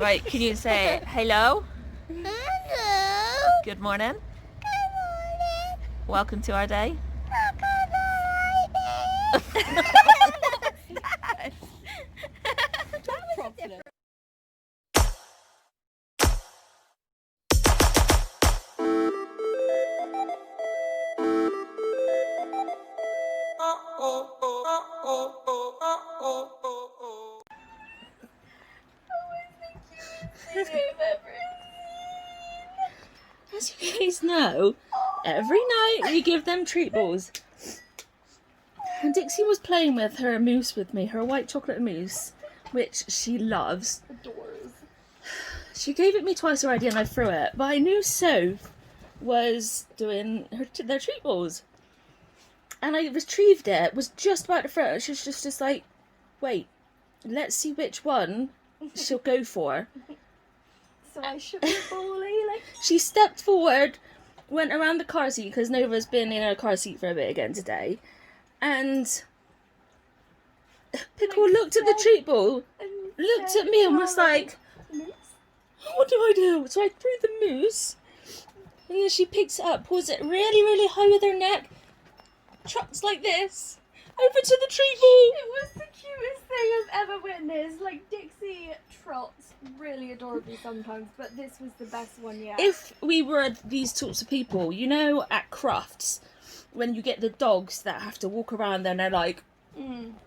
Right, can you say hello? Hello. Good morning. Good morning. Welcome to our day. As you guys know, every night we give them treat balls. And Dixie was playing with her mousse with me, her white chocolate mousse, which she loves. Adores. She gave it me twice already and I threw it, but I knew Soph was doing their treat balls. And I retrieved it, was just about to throw it. She was just like, wait, let's see which one she'll go for. So I shook the bally, like... She stepped forward, went around the car seat, because Nova's been in her car seat for a bit again today, and Pickle looked at the treat ball, looked at me and was like, what do I do? So I threw the mousse, and then she picks it up, pulls it really, really high with her neck, trots like this, over to the treat ball. It was the cutest thing I've ever witnessed. Like, Dixie trots really adorably sometimes, but this was the best one yet. If we were these sorts of people, you know, at crafts, when you get the dogs that have to walk around and they're like...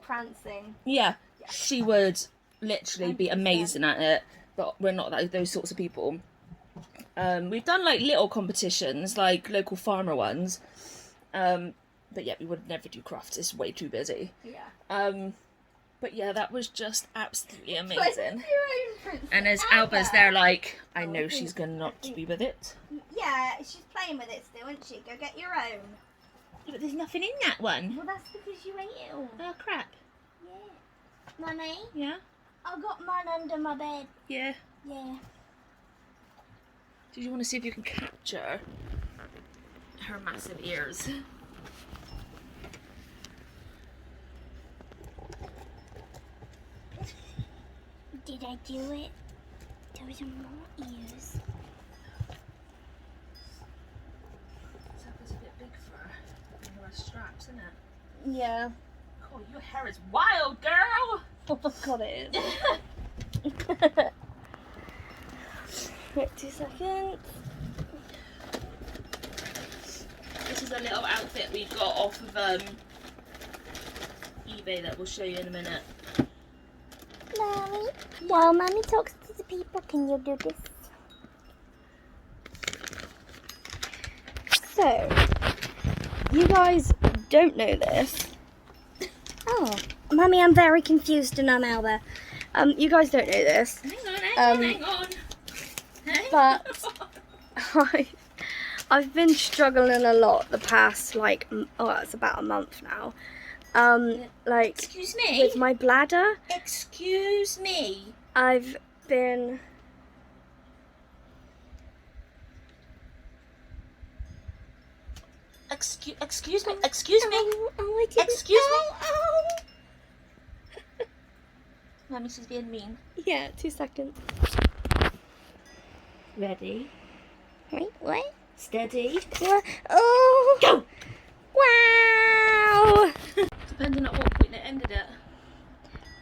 prancing. Yeah, she would literally be amazing at it, but we're not those sorts of people. We've done like little competitions, like local farmer ones, but yeah, we would never do crafts, it's way too busy. Yeah. But yeah, that was just absolutely amazing. Like your own princess And as Alba's there like, I know she's gonna not be with it. Yeah, she's playing with it still, isn't she? Go get your own. Yeah, but there's nothing in that one. Well, that's because you ate it all. Oh crap. Yeah. Mummy, Yeah? I got mine under my bed. Yeah. Yeah. Did you want to see if you can capture her massive ears? Did I do it? Those are more ears. It's a bit big for her. And her straps, isn't it? Yeah. Oh, your hair is wild, girl! Oh my god, it is. Wait 2 seconds. This is a little outfit we got off of eBay that we'll show you in a minute. Mommy, while Mommy talks to the people, can you do this? So, you guys don't know this. Oh, Mummy, I'm very confused and I'm Alba. You guys don't know this. Hang on. But I've been struggling a lot the past, like, it's about a month now. Like, Excuse me? with my bladder, Excuse me? I've been... Excuse me? Excuse me? I didn't. Excuse me? Mummy, she's being mean. Yeah, 2 seconds. Ready? Wait, what? Steady? What? Oh! Go! Wow! Depending on what point it ended at.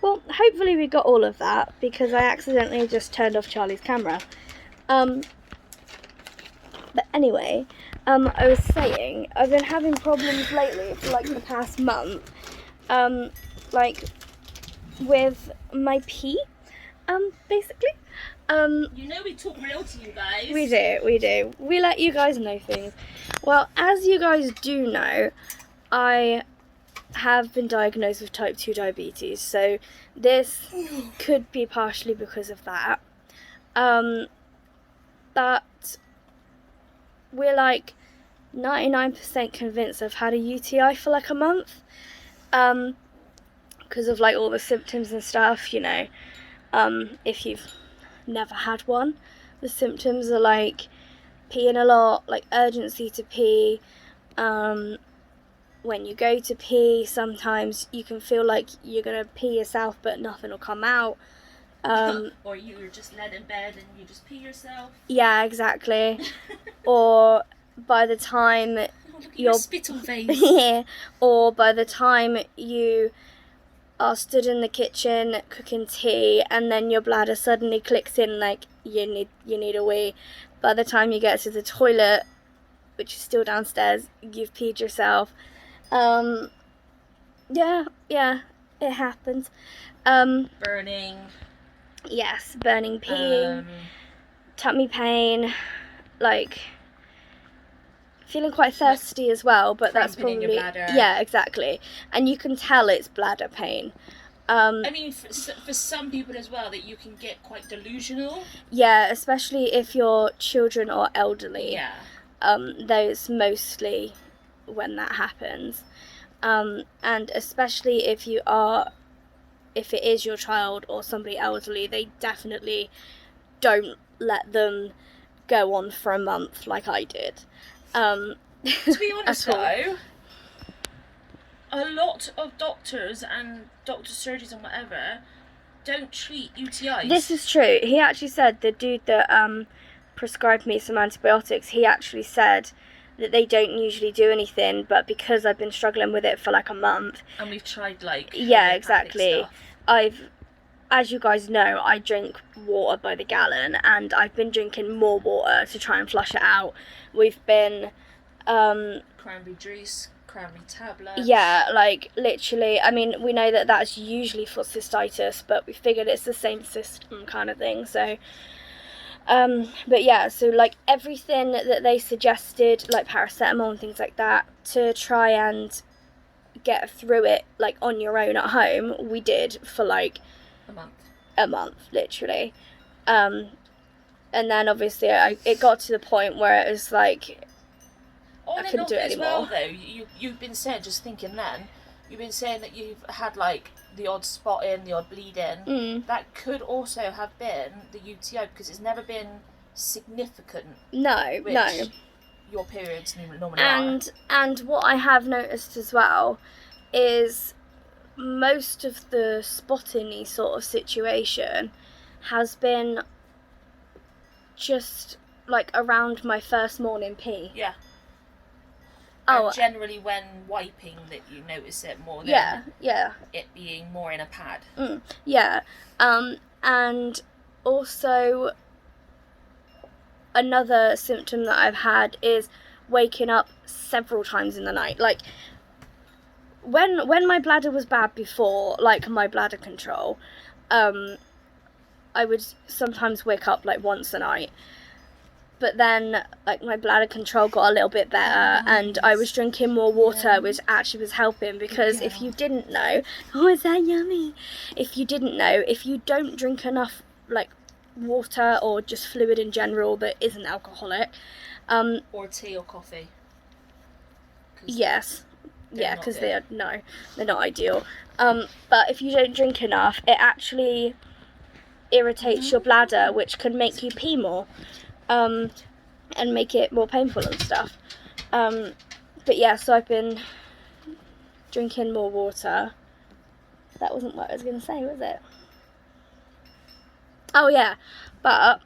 Well, hopefully we got all of that, because I accidentally just turned off Charlie's camera. But anyway, I was saying, I've been having problems lately for like the past month, like with my pee, basically. You know we talk real to you guys. We do. We let you guys know things. Well, as you guys do know, I have been diagnosed with type 2 diabetes, so this could be partially because of that. But we're like 99% convinced I've had a UTI for like a month, because of like all the symptoms and stuff, you know. If you've never had one, the symptoms are like peeing a lot, like urgency to pee. When you go to pee, sometimes you can feel like you're gonna pee yourself but nothing will come out. Or you were just laid in bed and you just pee yourself. Yeah, exactly. Or by the time Look at your spittle face. yeah, or by the time you are stood in the kitchen cooking tea and then your bladder suddenly clicks in like you need a wee. By the time you get to the toilet, which is still downstairs, you've peed yourself. Yeah, it happens. Burning. Yes, burning pee, tummy pain, like feeling quite thirsty as well, but that's Cramping in probably your bladder. yeah, exactly. And you can tell it's bladder pain. I mean, for some people as well, that you can get quite delusional. Yeah, especially if you're children or elderly. Yeah. Those mostly when that happens. And especially if it is your child or somebody elderly, they definitely don't let them go on for a month like I did. To be honest though, a lot of doctors and doctor surgeons and whatever don't treat UTIs. This is true. He actually said, the dude that prescribed me some antibiotics, he actually said that they don't usually do anything, but because I've been struggling with it for like a month. And we've tried like yeah, exactly. Stuff. As you guys know, I drink water by the gallon, and I've been drinking more water to try and flush it out. We've been cranberry juice, cranberry tablets. Yeah, like literally. I mean, we know that that's usually for cystitis, but we figured it's the same system kind of thing. So, but yeah, so like everything that they suggested, like paracetamol and things like that, to try and get through it like on your own at home, we did for like a month literally. And then obviously it got to the point where it was like on I couldn't do it as anymore. well though, you've been saying, just thinking then, you've been saying that you've had like the odd spot in, the odd bleed in. That could also have been the UTI, because it's never been significant. No, which no. Your periods normally are. And what I have noticed as well is most of the spotting sort of situation has been just like around my first morning pee. Yeah. Oh, and generally when wiping that you notice it more than it being more in a pad. Yeah. And also another symptom that I've had is waking up several times in the night. Like when my bladder was bad before, like my bladder control, I would sometimes wake up like once a night. But then, like, my bladder control got a little bit better, and I was drinking more water, which actually was helping, because if you didn't know, oh, is that yummy? If you didn't know, if you don't drink enough, like, water or just fluid in general that isn't alcoholic, or tea or coffee. Yes. Yeah, because they're not ideal. But if you don't drink enough, it actually irritates your bladder, which can make you pee more. And make it more painful and stuff. But yeah, so I've been drinking more water. That wasn't what I was going to say, was it? Oh yeah, but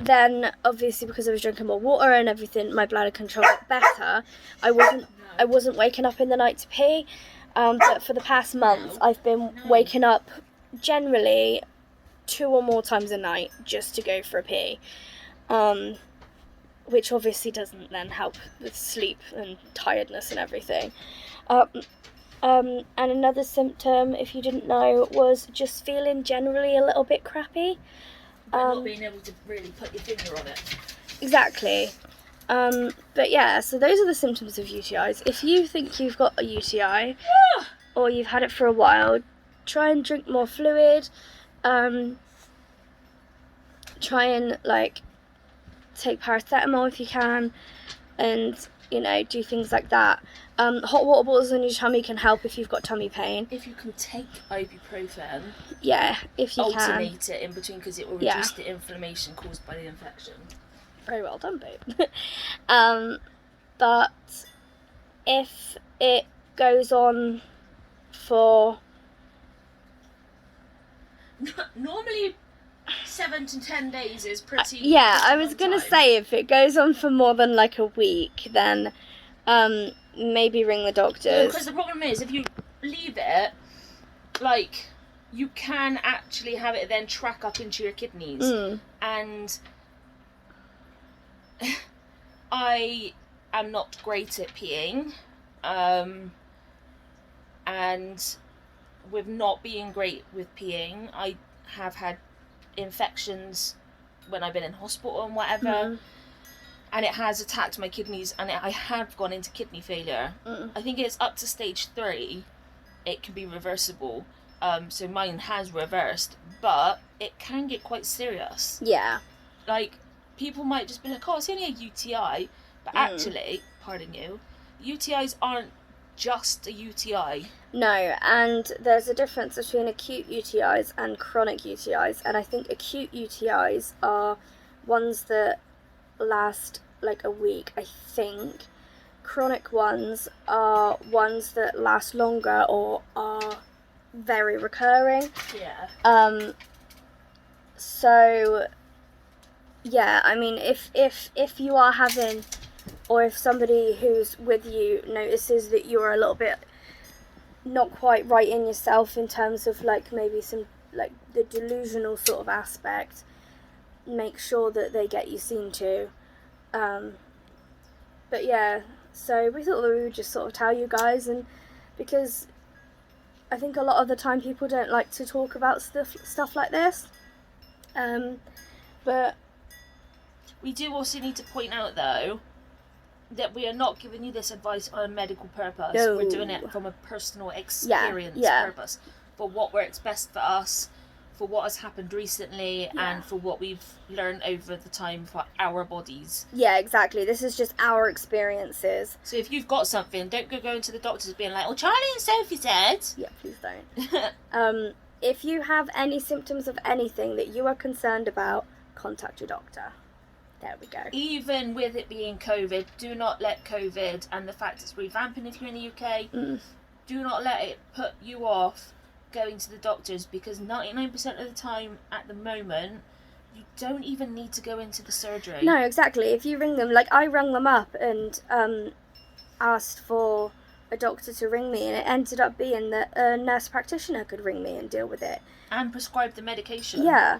then obviously because I was drinking more water and everything, my bladder control got better. I wasn't waking up in the night to pee. But for the past month, I've been waking up generally 2 or more times a night just to go for a pee, which obviously doesn't then help with sleep and tiredness and everything. And another symptom, if you didn't know, was just feeling generally a little bit crappy. Not being able to really put your finger on it. Exactly. But yeah, so those are the symptoms of UTIs. If you think you've got a UTI or you've had it for a while, try and drink more fluid. Try and like take paracetamol if you can, and do things like that. Hot water bottles on your tummy can help if you've got tummy pain. If you can take ibuprofen, yeah, if you alternate it in between, because it will reduce the inflammation caused by the infection. Very well done, babe. But if it goes on for Normally 7 to 10 days is pretty. Yeah, I pretty was long gonna time. say if it goes on for more than like a week, then maybe ring the doctors. Because the problem is, if you leave it, like, you can actually have it then track up into your kidneys. And I am not great at peeing. And with not being great with peeing, I have had infections when I've been in hospital and whatever. And it has attacked my kidneys, and I have gone into kidney failure. I think it's up to stage 3. It can be reversible. So mine has reversed, but it can get quite serious. Yeah. Like, people might just be like, oh, it's only a UTI. But actually, pardon you, UTIs aren't just a UTI. No, and there's a difference between acute UTIs and chronic UTIs. And I think acute UTIs are ones that last like a week, I think. Chronic ones are ones that last longer or are very recurring. Yeah. So yeah, I mean, if you are having, or if somebody who's with you notices that you're a little bit not quite right in yourself in terms of like maybe some like the delusional sort of aspect, make sure that they get you seen to. But yeah, so we thought that we would just sort of tell you guys, and because I think a lot of the time people don't like to talk about stuff like this. But we do also need to point out, though, that we are not giving you this advice on a medical purpose. No. We're doing it from a personal experience purpose. For what works best for us, for what has happened recently, and for what we've learned over the time for our bodies. Yeah, exactly. This is just our experiences. So if you've got something, don't go going to the doctors being like, oh, Charlie&Sophie said. Yeah, please don't. If you have any symptoms of anything that you are concerned about, contact your doctor. There we go. Even with it being COVID, do not let COVID and the fact it's revamping if you're in the UK, do not let it put you off going to the doctors, because 99% of the time at the moment, you don't even need to go into the surgery. No, exactly. If you ring them, like I rang them up and asked for a doctor to ring me, and it ended up being that a nurse practitioner could ring me and deal with it. And prescribe the medication. Yeah.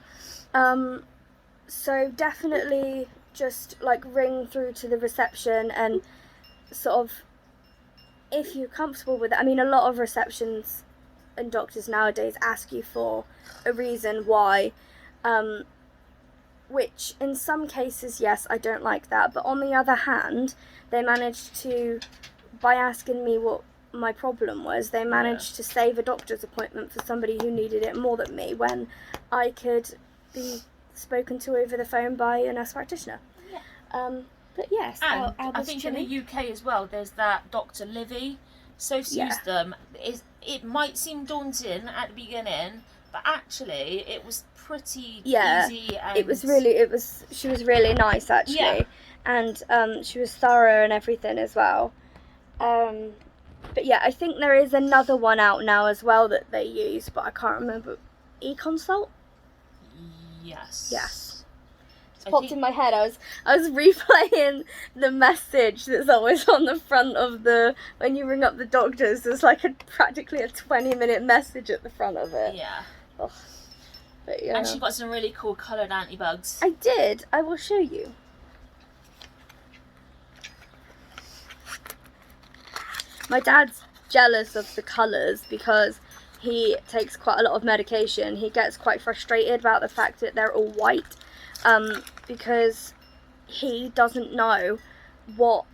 So definitely just like ring through to the reception and sort of, if you're comfortable with it. I mean, a lot of receptions and doctors nowadays ask you for a reason why, which in some cases, yes, I don't like that. But on the other hand, they managed to, by asking me what my problem was, they managed to save a doctor's appointment for somebody who needed it more than me, when I could be spoken to over the phone by a nurse practitioner. But yes, and I think in the UK as well, there's that Dr. Livy. Soph's used them. It might seem daunting at the beginning, but actually it was pretty easy. And she was really nice actually, and she was thorough and everything as well. But yeah, I think there is another one out now as well that they use, but I can't remember. E-consult? Yes. It's popped in my head. I was replaying the message that's always on the front of when you ring up the doctors. There's like practically a 20-minute message at the front of it. Yeah. Oh. But yeah. And she got some really cool coloured antibugs. I did. I will show you. My dad's jealous of the colours because he takes quite a lot of medication. He gets quite frustrated about the fact that they're all white, because he doesn't know what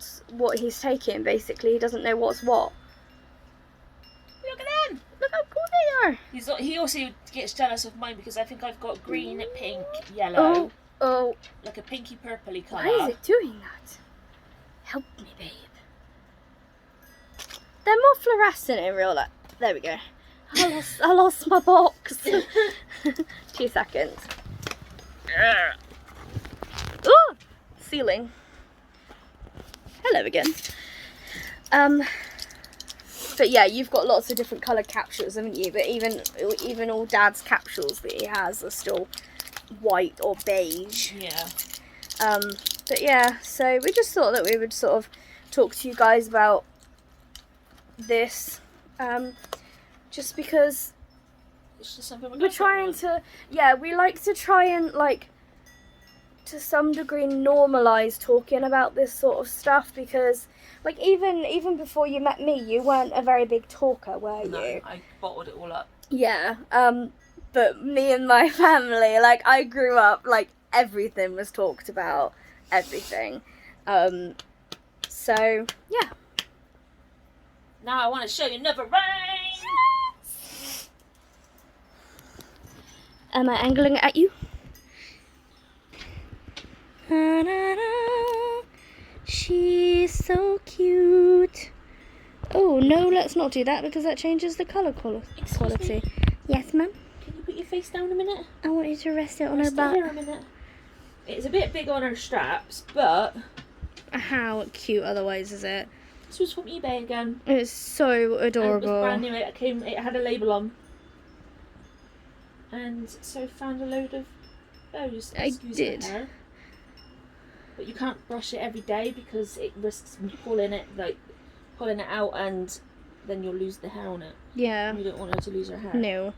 he's taking. Basically, he doesn't know what's what. Look at them! Look how cool they are. He also gets jealous of mine because I think I've got green, pink, yellow. Oh. Like a pinky purpley colour. Why is it doing that? Help me, babe. They're more fluorescent in real life. There we go. I lost my box. 2 seconds. Ooh! Ceiling. Hello again. But yeah, you've got lots of different coloured capsules, haven't you? But even all Dad's capsules that he has are still white or beige. Yeah. But yeah, so we just thought that we would sort of talk to you guys about this, just because It's just something we're trying to, we like to try and, like, to some degree normalise talking about this sort of stuff, because, like, even before you met me, you weren't a very big talker, were you? No, I bottled it all up. Yeah, but me and my family, like, I grew up, like, everything was talked about, everything. So, yeah. Now I want to show you Never Rain. Am I angling at you? She's so cute. Oh, no, let's not do that because that changes the colour quality. Yes, ma'am? Can you put your face down a minute? I want you to rest it on her Rest it butt. here a minute. It's a bit big on her straps, but How cute otherwise is it? this was from eBay again. It's so And adorable. it was brand new. It had a label on. And so found a load of bows. I did. My hair. But you can't brush it every day because it risks pulling it out, and then you'll lose the hair on it. Yeah. You don't want her to lose her hair. No.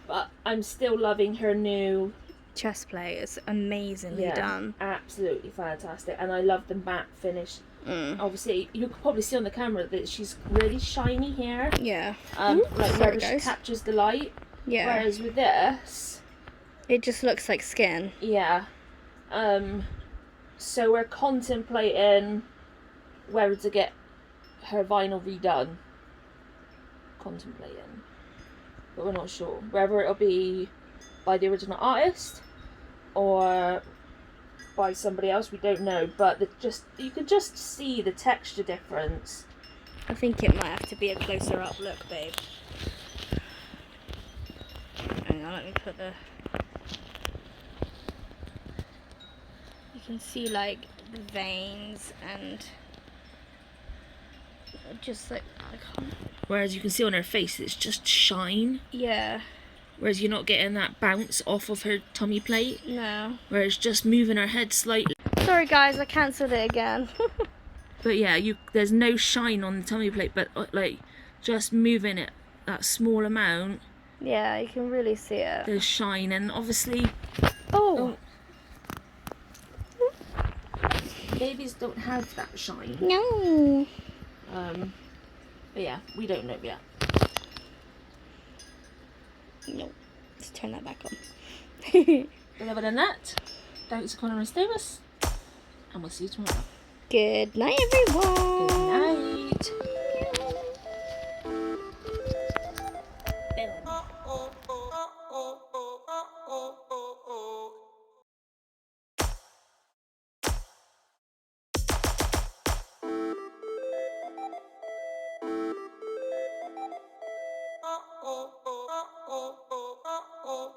But I'm still loving her new Chest plate is amazingly done. Absolutely fantastic, and I love the matte finish. Obviously, you can probably see on the camera that she's really shiny here. Yeah. Like where she captures the light. Yeah. Whereas with this, It just looks like skin. yeah. So we're contemplating whether to get her vinyl redone. Contemplating, but we're not sure whether it'll be by the original artist or by somebody else. We don't know, but you can just see the texture difference. I think it might have to be a closer up look, babe. Hang on, let me put the... You can see, like, the veins and... just, like, I can't... Whereas you can see on her face, it's just shine. Yeah. Whereas you're not getting that bounce off of her tummy plate. No. Where it's just moving her head slightly. Sorry, guys, I cancelled it again. But yeah, there's no shine on the tummy plate, but like just moving it that small amount. Yeah, you can really see it. There's shine, and obviously, babies don't have that shine. No. But yeah, we don't know yet. No. Let's turn that back on. But other than that, thanks for coming and stay with us, and we'll see you tomorrow. Good night, everyone. Good night. Oh